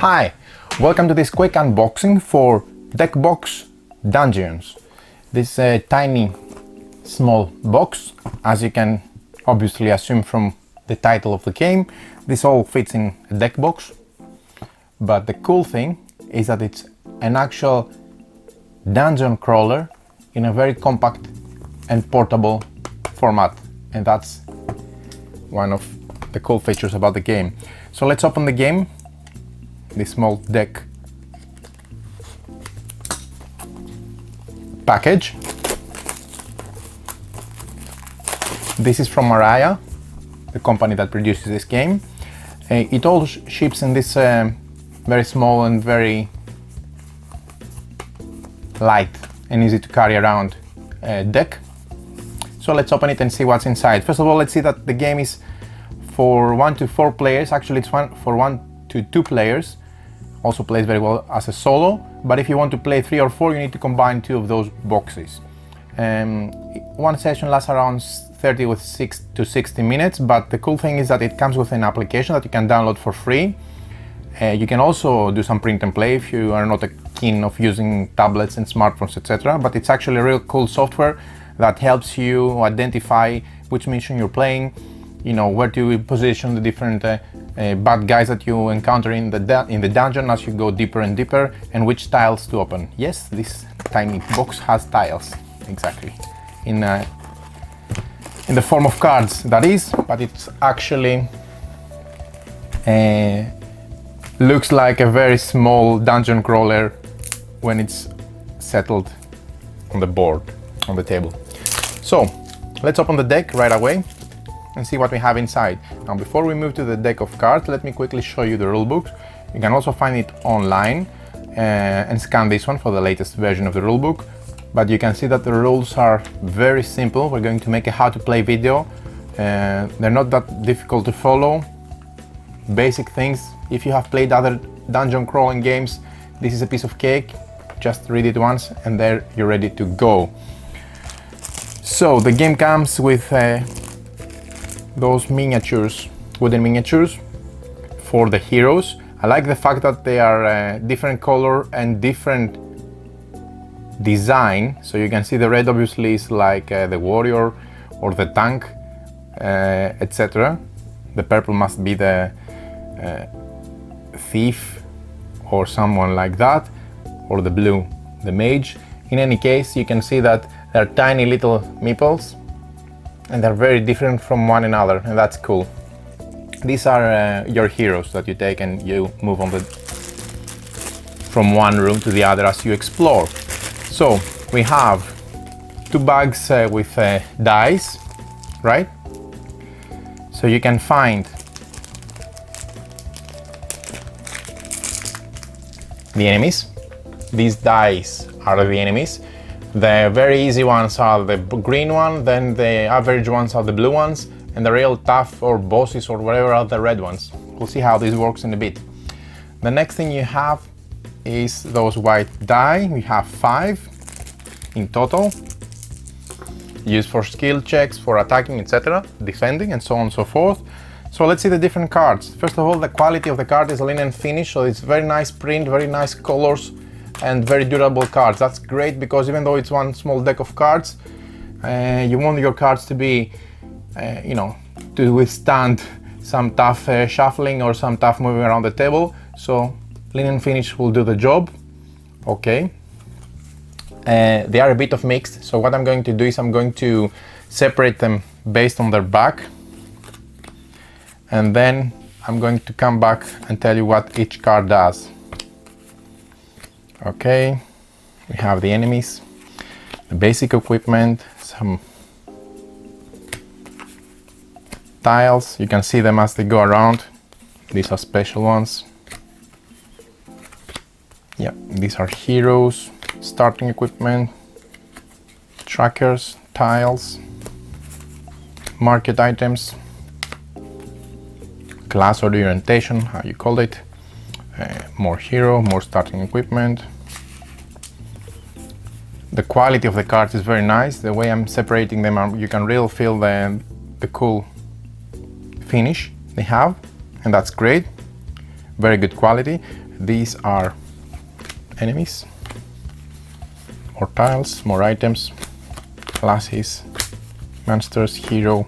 Hi, welcome to this quick unboxing for Deckbox Dungeons. This tiny small box, as you can obviously assume from the title of the game, this all fits in a deck box. But the cool thing is that it's an actual dungeon crawler in a very compact and portable format, and that's one of the cool features about the game. So let's open the game, this small deck package. This is from Mariah, the company that produces this game. It all ships in this very small and very light and easy to carry around deck. So let's open it and see what's inside. First of all, let's see that the game is for 1 to 4 players. Actually, it's for 1 to 2 players. Also plays very well as a solo, but if you want to play 3 or 4, you need to combine 2 of those boxes. One session lasts around 30 to 60 minutes, but the cool thing is that it comes with an application that you can download for free. You can also do some print and play if you are not keen of using tablets and smartphones, etc. But it's actually a real cool software that helps you identify which mission you're playing, you know, where to position the different bad guys that you encounter in the dungeon as you go deeper and deeper, and which tiles to open. Yes, this tiny box has tiles, exactly, in the form of cards, that is, but it's actually looks like a very small dungeon crawler when it's settled on the board, on the table. So let's open the deck right away and see what we have inside. Now, before we move to the deck of cards, let me quickly show you the rulebook. You can also find it online and scan this one for the latest version of the rulebook. But you can see that the rules are very simple. We're going to make a how to play video. They're not that difficult to follow. Basic things. If you have played other dungeon crawling games, this is a piece of cake. Just read it once and there you're ready to go. So the game comes with those miniatures, wooden miniatures for the heroes. I like the fact that they are different color and different design. So you can see the red obviously is like the warrior or the tank, etc. The purple must be the thief or someone like that, or the blue, the mage. In any case, you can see that they're tiny little meeples and they're very different from one another, and that's cool. These are your heroes that you take and you move on from one room to the other as you explore. So we have 2 bags with dice, right? So you can find the enemies. These dice are the enemies. The very easy ones are the green one, then the average ones are the blue ones, and the real tough or bosses or whatever are the red ones. We'll see how this works in a bit. The next thing you have is those white die. We have 5 in total, used for skill checks, for attacking, etc., defending, and so on and so forth. So let's see the different cards. First of all, the quality of the card is linen finish, so it's very nice print, very nice colors, and very durable cards. That's great because even though it's one small deck of cards, you want your cards to be, you know, to withstand some tough shuffling or some tough moving around the table. So linen finish will do the job. Okay. They are a bit of mixed, so what I'm going to do is I'm going to separate them based on their back, and then I'm going to come back and tell you what each card does. Okay, we have the enemies, the basic equipment, some tiles. You can see them as they go around. These are special ones. Yeah, these are heroes, starting equipment, trackers, tiles, market items, class or orientation, how you call it, more hero, more starting equipment. The quality of the cards is very nice. The way I'm separating them, you can really feel the cool finish they have, and that's great. Very good quality. These are enemies, more tiles, more items, classes, monsters, hero,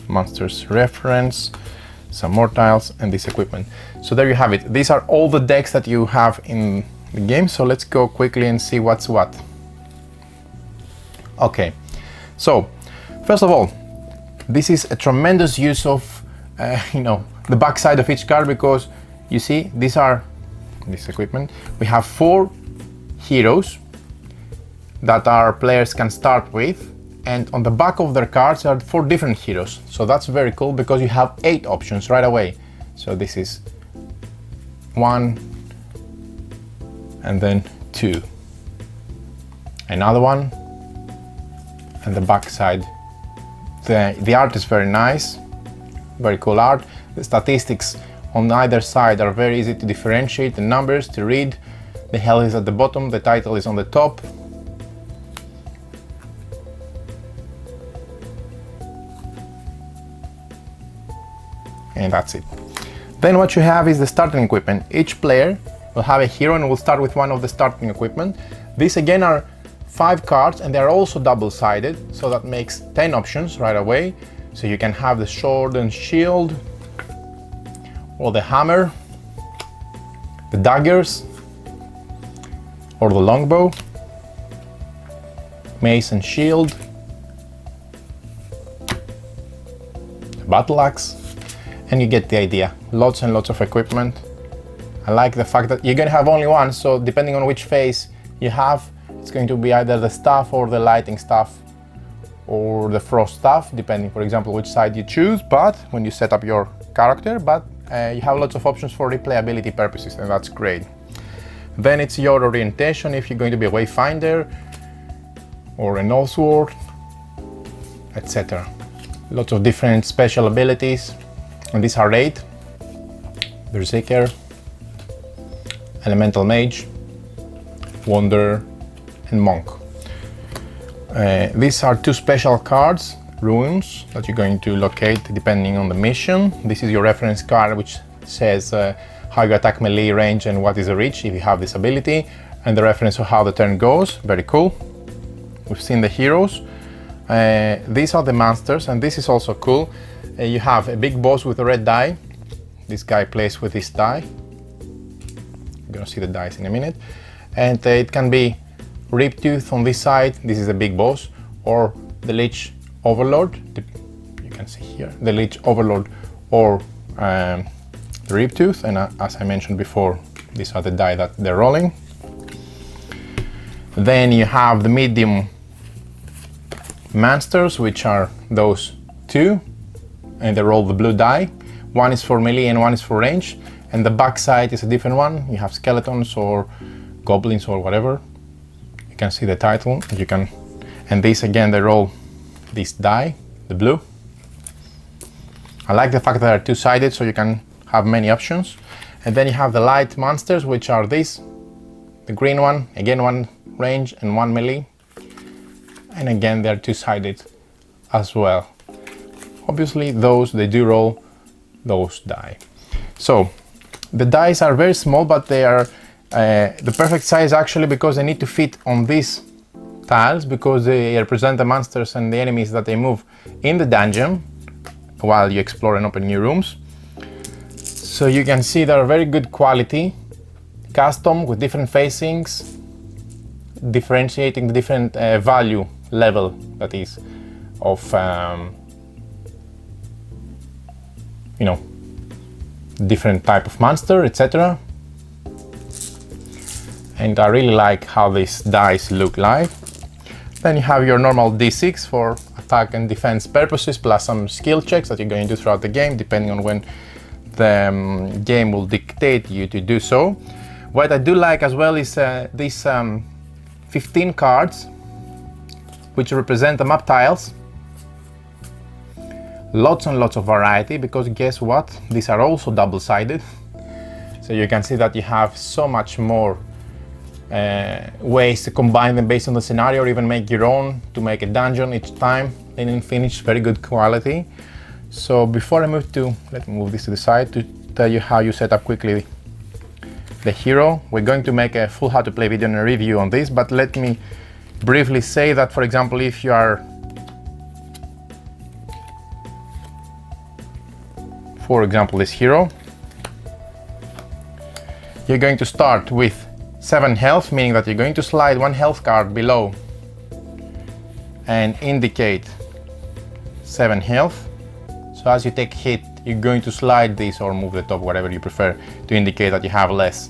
monsters reference, some more tiles, and this equipment. So there you have it. These are all the decks that you have in the game. So let's go quickly and see what's what. Okay, so first of all, this is a tremendous use of the back side of each card, because you see these are this equipment. We have 4 heroes that our players can start with, and on the back of their cards are 4 different heroes. So that's very cool because you have 8 options right away. So this is 1 and then 2, another one, and the back side. The art is very nice, very cool art. The statistics on either side are very easy to differentiate, the numbers to read. The health is at the bottom, the title is on the top. And that's it. Then what you have is the starting equipment. Each player will have a hero and will start with one of the starting equipment. These again are 5 cards, and they are also double-sided, so that makes 10 options right away. So you can have the sword and shield, or the hammer, the daggers, or the longbow, mace and shield, the battle axe, and you get the idea. Lots and lots of equipment. I like the fact that you're going to have only one, so depending on which phase you have, it's going to be either the staff or the lighting staff or the frost staff, depending, for example, which side you choose, but when you set up your character, but you have lots of options for replayability purposes, and that's great. Then it's your orientation, if you're going to be a wayfinder or an allsword, etc. Lots of different special abilities, and these are 8. Berserker, Elemental Mage, Wanderer, and Monk. These are 2 special cards, runes, that you're going to locate depending on the mission. This is your reference card, which says how you attack melee, range, and what is the reach if you have this ability, and the reference of how the turn goes. Very cool. We've seen the heroes. These are the monsters, and this is also cool. You have a big boss with a red die. This guy plays with this die. You're gonna see the dice in a minute. And it can be Riptooth on this side, this is the big boss, or the Lich Overlord, you can see here, the Lich Overlord, or the Riptooth, and as I mentioned before, these are the die that they're rolling. Then you have the medium monsters, which are those 2, and they roll the blue die. One is for melee and one is for range, and the back side is a different one. You have skeletons or goblins or whatever. You can see the title, and these again, they roll this die, the blue. I like the fact that they're 2-sided, so you can have many options. And then you have the light monsters, which are these, the green one, again 1 range and 1 melee. And again, they're 2-sided as well. Obviously, they do roll those die. So the dice are very small, but they are the perfect size actually, because they need to fit on these tiles, because they represent the monsters and the enemies that they move in the dungeon while you explore and open new rooms. So you can see they're very good quality, custom with different facings, differentiating the different value level, that is, of different type of monster, etc. And I really like how these dice look like. Then you have your normal D6 for attack and defense purposes, plus some skill checks that you're going to do throughout the game, depending on when the game will dictate you to do so. What I do like as well is these 15 cards, which represent the map tiles. Lots and lots of variety, because guess what? These are also double-sided. So you can see that you have so much more ways to combine them based on the scenario, or even make your own to make a dungeon each time. And in finish, very good quality. So before I move to, let me move this to the side to tell you how you set up quickly the hero. We're going to make a full how to play video and a review on this, but let me briefly say that, for example, if you are, for example, this hero, you're going to start with 7 health, meaning that you're going to slide 1 health card below and indicate 7 health. So as you take hit, you're going to slide this or move the top, whatever you prefer, to indicate that you have less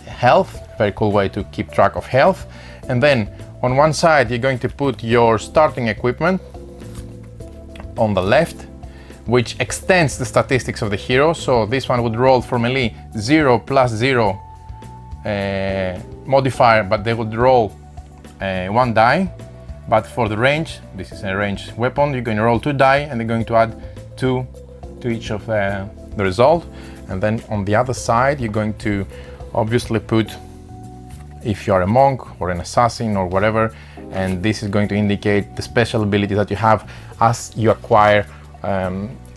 health. Very cool way to keep track of health. And then on one side, you're going to put your starting equipment on the left, which extends the statistics of the hero. So this one would roll for melee 0 plus 0 modifier, but they would roll 1 die. But for the range, this is a ranged weapon, you're going to roll 2 die and they're going to add 2 to each of the result. And then on the other side, you're going to obviously put, if you're a monk or an assassin or whatever, and this is going to indicate the special ability that you have as you acquire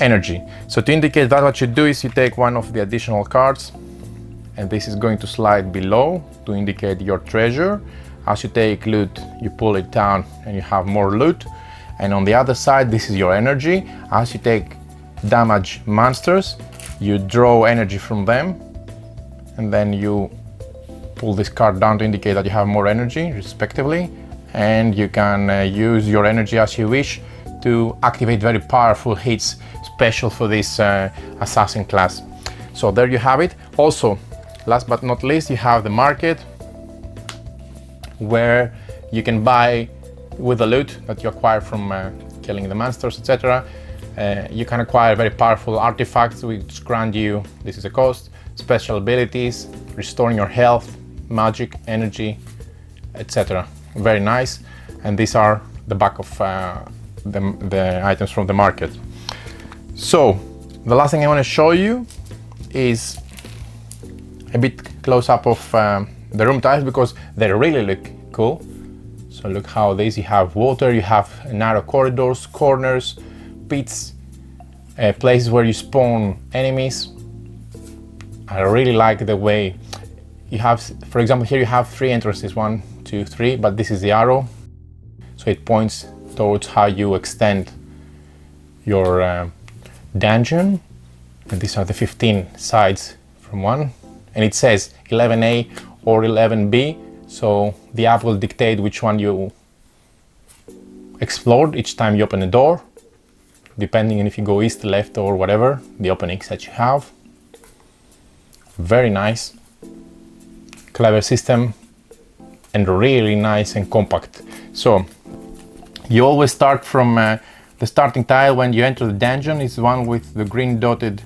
energy. So to indicate that, what you do is you take one of the additional cards, and this is going to slide below to indicate your treasure. As you take loot, you pull it down and you have more loot. And on the other side, this is your energy. As you take damage monsters, you draw energy from them, and then you pull this card down to indicate that you have more energy, respectively. And you can use your energy as you wish to activate very powerful hits special for this assassin class. So there you have it. Also, last but not least, you have the market, where you can buy with the loot that you acquire from killing the monsters, etc. You can acquire very powerful artifacts which grant you, this is a cost, special abilities, restoring your health, magic, energy, etc. Very nice. And these are the back of the items from the market. So the last thing I want to show you is a bit close up of the room tiles, because they really look cool. So look how these, you have water, you have narrow corridors, corners, pits, places where you spawn enemies. I really like the way you have, for example, here you have 3 entrances, 1, 2, 3, but this is the arrow, so it points towards how you extend your dungeon. And these are the 15 sides from one, and it says 11A or 11B, so the app will dictate which one you explored each time you open a door, depending on if you go east, left, or whatever the openings that you have. Very nice, clever system, and really nice and compact. So you always start from the starting tile when you enter the dungeon. It's the one with the green dotted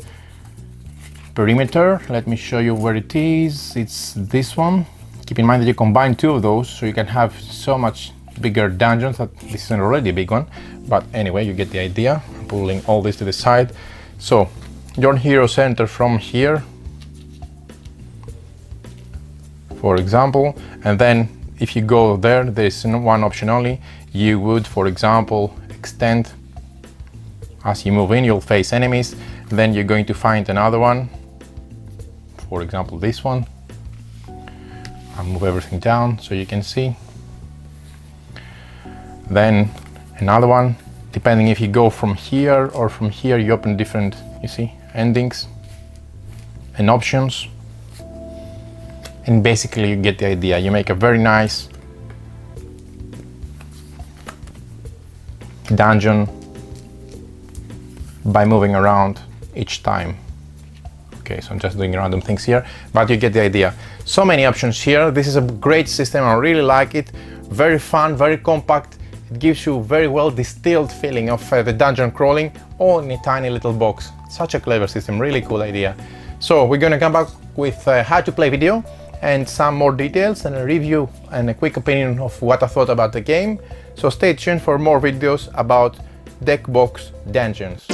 perimeter. Let me show you where it is. It's this one. Keep in mind that you combine 2 of those, so you can have so much bigger dungeons. That this is already a big one, but anyway, you get the idea. I'm pulling all this to the side. So your hero center from here, for example, and then if you go there, there's one option only. You would, for example, extend. As you move in, you'll face enemies. Then you're going to find another one, for example, this one. I'll move everything down so you can see. Then another one, depending if you go from here or from here, you open different, you see, endings and options. And basically you get the idea. You make a very nice dungeon by moving around each time. Okay, so I'm just doing random things here, but you get the idea. So many options here. This is a great system. I really like it. Very fun, very compact. It gives you very well distilled feeling of the dungeon crawling all in a tiny little box. Such a clever system, really cool idea. So we're gonna come back with how to play video and some more details and a review and a quick opinion of what I thought about the game. So stay tuned for more videos about deck box dungeons.